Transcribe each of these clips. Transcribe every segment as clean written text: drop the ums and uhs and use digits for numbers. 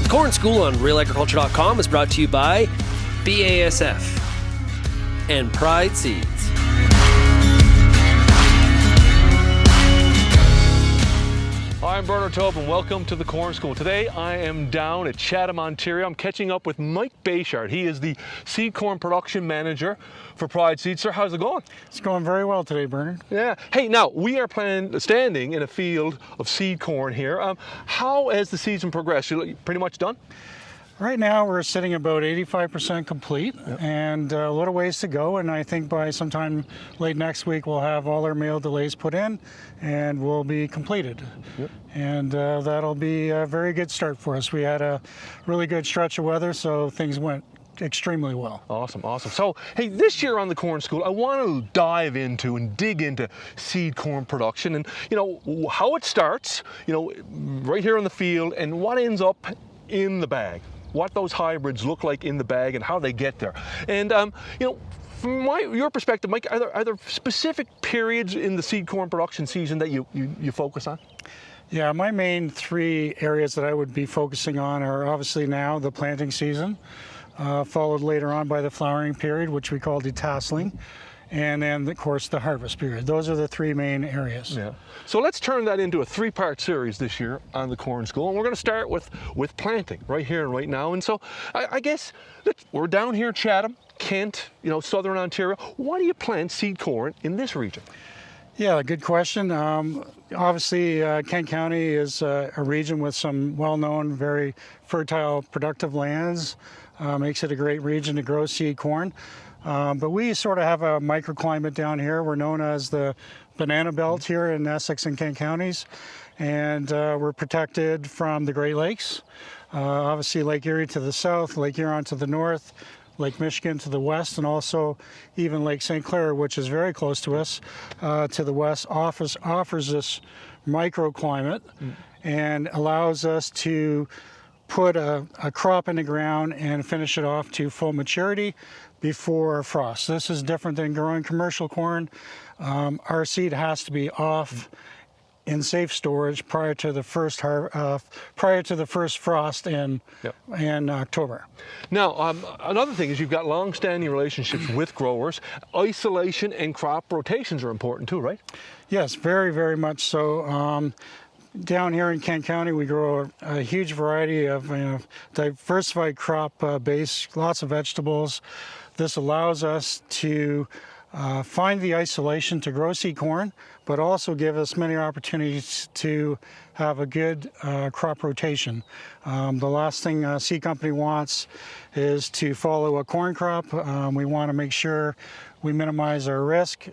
Corn School on RealAgriculture.com is brought to you by BASF and Pride Seeds. Hi, I'm Bernard Tobin. Welcome to the Corn School. Today I am down at Chatham, Ontario. I'm catching up with Mike Bechard. He is the seed corn production manager for Pride Seeds. Sir, how's it going? It's going very well today, Bernard. Yeah. Hey, now we are standing in a field of seed corn here. How has the season progressed? You pretty much done? Right now we're sitting about 85% complete, and a little ways to go, and I think by sometime late next week we'll have all our male delays put in and we'll be completed. And that'll be a very good start for us. We had a really good stretch of weather, so things went extremely well. Awesome, awesome. So, hey, this year on the Corn School, I want to dive into and dig into seed corn production and, how it starts, right here in the field, and what ends up in the bag. What those hybrids look like in the bag and how they get there. And, from your perspective, Mike, are there specific periods in the seed corn production season that you focus on? Yeah, my main three areas that I would be focusing on are obviously now the planting season, followed later on by the flowering period, which we call detasseling, and then, of course, the harvest period. Those are the three main areas. Yeah. So let's turn that into a three-part series this year on the Corn School, and we're going to start with planting right here and right now. And so I guess we're down here in Chatham, Kent, southern Ontario. Why do you plant seed corn in this region? Yeah, good question. Obviously, Kent County is a region with some well-known, very fertile, productive lands. Makes it a great region to grow seed corn. But we sort of have a microclimate down here. We're known as the banana belt here in Essex and Kent counties. And we're protected from the Great Lakes. Obviously, Lake Erie to the south, Lake Huron to the north, Lake Michigan to the west, and also even Lake St. Clair, which is very close to us, to the west, offers this microclimate and allows us to put a crop in the ground and finish it off to full maturity before frost. This is different than growing commercial corn. Our seed has to be off in safe storage prior to the first frost in October. Now, another thing is you've got long-standing relationships with growers. Isolation and crop rotations are important too, right? Yes, very, very much so. Down here in Kent County, we grow a huge variety of diversified crop base, lots of vegetables. This allows us to find the isolation to grow seed corn, but also give us many opportunities to have a good crop rotation. The last thing a seed company wants is to follow a corn crop. We want to make sure we minimize our risk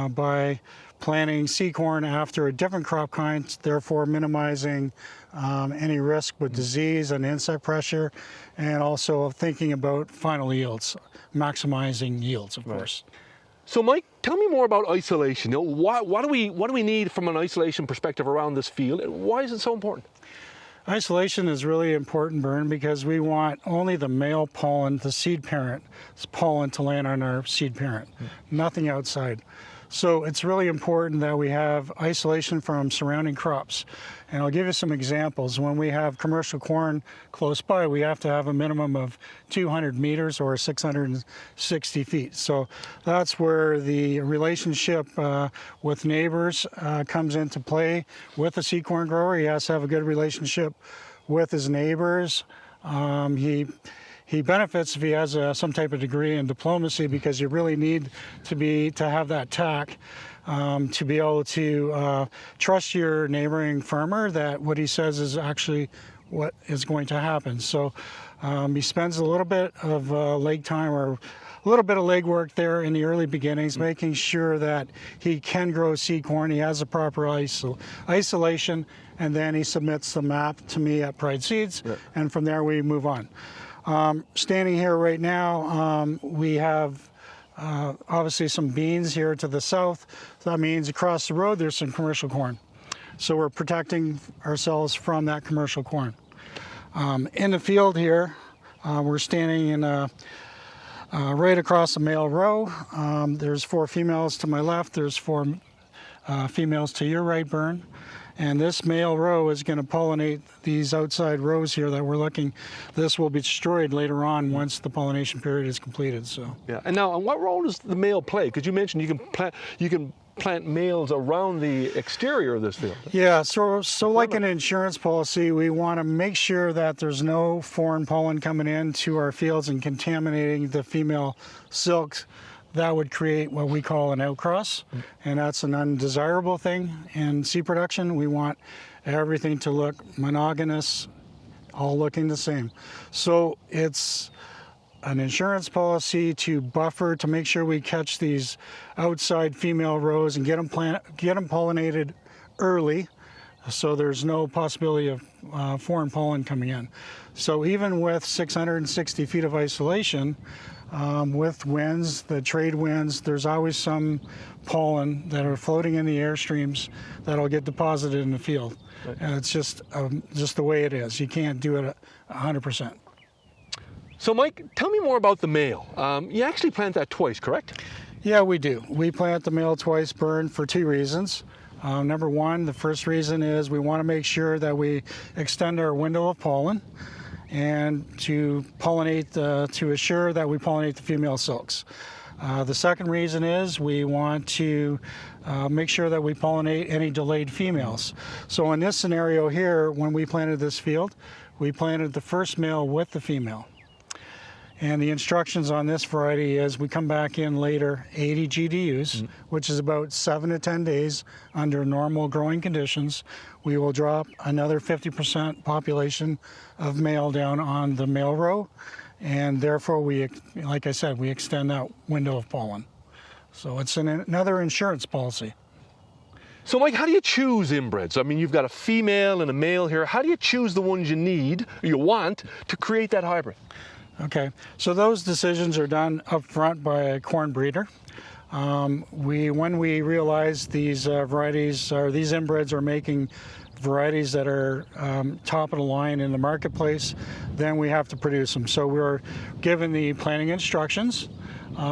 by planting seed corn after a different crop kind, therefore minimizing any risk with disease and insect pressure, and also thinking about final yields, maximizing yields, of course. So, Mike, tell me more about isolation. What do we need from an isolation perspective around this field, and why is it so important? Isolation is really important, Bern, because we want only the male pollen, the seed parent pollen, to land on our seed parent, nothing outside. So it's really important that we have isolation from surrounding crops. And I'll give you some examples. When we have commercial corn close by, we have to have a minimum of 200 meters or 660 feet. So that's where the relationship with neighbors comes into play. With a seed corn grower, he has to have a good relationship with his neighbors. He benefits if he has some type of degree in diplomacy, because you really need to have that tact to be able to trust your neighboring farmer that what he says is actually what is going to happen. So he spends a little bit of leg time or a little bit of legwork there in the early beginnings, making sure that he can grow seed corn. He has the proper isolation, and then he submits the map to me at Pride Seeds, and from there we move on. Standing here right now, we have obviously some beans here to the south. So that means across the road there's some commercial corn. So we're protecting ourselves from that commercial corn. In the field here, we're standing in right across the male row. There's 4 females to my left. There's 4 females to your right, Bern. And this male row is going to pollinate these outside rows here that we're looking. This will be destroyed later on once the pollination period is completed. So Yeah. And now, what role does the male play? Because you mentioned you can plant males around the exterior of this field. yeah, so like an insurance policy, we want to make sure that there's no foreign pollen coming into our fields and contaminating the female silks. That would create what we call an outcross, and that's an undesirable thing in seed production. We want everything to look monogamous, all looking the same. So it's an insurance policy to buffer, to make sure we catch these outside female rows and get them pollinated early, so there's no possibility of foreign pollen coming in. So even with 660 feet of isolation, with winds, the trade winds, there's always some pollen that are floating in the airstreams that'll get deposited in the field. Right. And it's just the way it is. You can't do it at 100%. So Mike, tell me more about the male. You actually plant that twice, correct? Yeah, we do. We plant the male twice, Bern, for two reasons. Number one, the first reason is we want to make sure that we extend our window of pollen, and to pollinate, to assure that we pollinate the female silks. The second reason is we want to make sure that we pollinate any delayed females. So in this scenario here, when we planted this field, we planted the first male with the female. And the instructions on this variety is we come back in later 80 GDUs, which is about 7 to 10 days under normal growing conditions. We will drop another 50% population of male down on the male row, and therefore we, like I said, we extend that window of pollen. So it's another insurance policy. So Mike, how do you choose inbreds? I mean, you've got a female and a male here. How do you choose the ones you need, or you want, to create that hybrid? Okay, so those decisions are done up front by a corn breeder. When we realize these varieties, or these inbreds are making varieties that are top of the line in the marketplace, then we have to produce them. So we're given the planting instructions.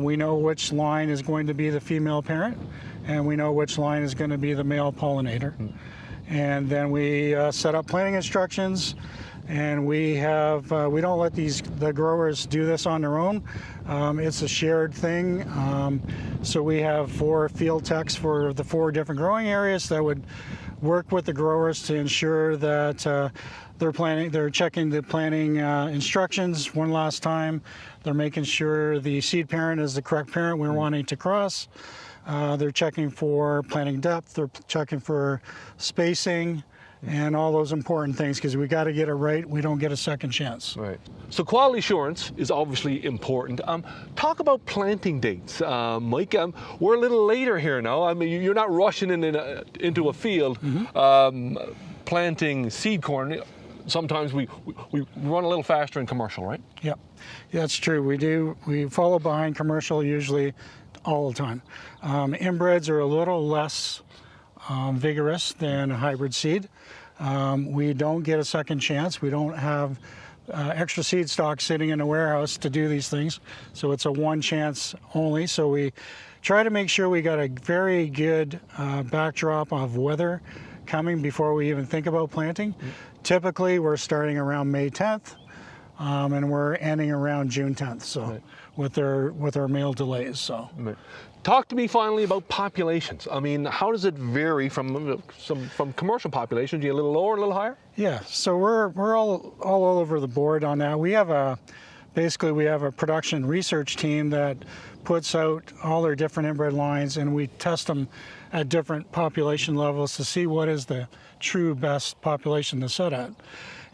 We know which line is going to be the female parent, and we know which line is going to be the male pollinator. And then we set up planting instructions. And we don't let the growers do this on their own. It's a shared thing. So we have 4 field techs for the 4 different growing areas that would work with the growers to ensure that they're checking the planting instructions one last time. They're making sure the seed parent is the correct parent we're wanting to cross. They're checking for planting depth. They're checking for spacing, and all those important things, because we got to get it right. We don't get a second chance. Right. So quality assurance is obviously important. Talk about planting dates, Mike. We're a little later here now. I mean, you're not rushing into a field planting seed corn. Sometimes we run a little faster in commercial, right? Yep, yeah, that's true. We do. We follow behind commercial usually all the time. Inbreds are a little less vigorous than a hybrid seed. We don't get a second chance. We don't have extra seed stock sitting in a warehouse to do these things, so it's a one chance only. So we try to make sure we got a very good backdrop of weather coming before we even think about planting. Typically we're starting around May 10th and we're ending around June 10th, so with our male delays. So talk to me finally about populations. I mean, how does it vary from commercial populations? Are you a little lower, a little higher? Yeah, so we're all over the board on that. We have basically we have a production research team that puts out all their different inbred lines, and we test them at different population levels to see what is the true best population to set at.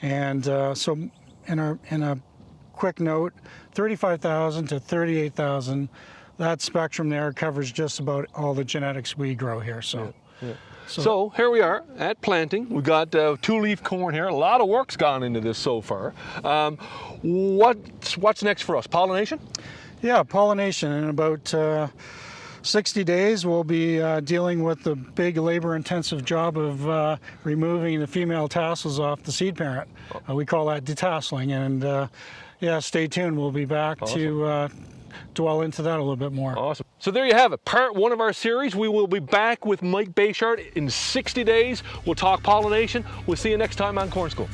And so in a quick note, 35,000 to 38,000, that spectrum there covers just about all the genetics we grow here. So here we are at planting. We've got 2-leaf corn here. A lot of work's gone into this so far. What's next for us? Pollination? Yeah, pollination. In about 60 days, we'll be dealing with the big labor-intensive job of removing the female tassels off the seed parent. We call that detasseling, and yeah, stay tuned. We'll be back to dwell into that a little bit more. Awesome. So there you have it, part 1 of our series. We will be back with Mike Bechard in 60 days. We'll talk pollination. We'll see you next time on Corn School.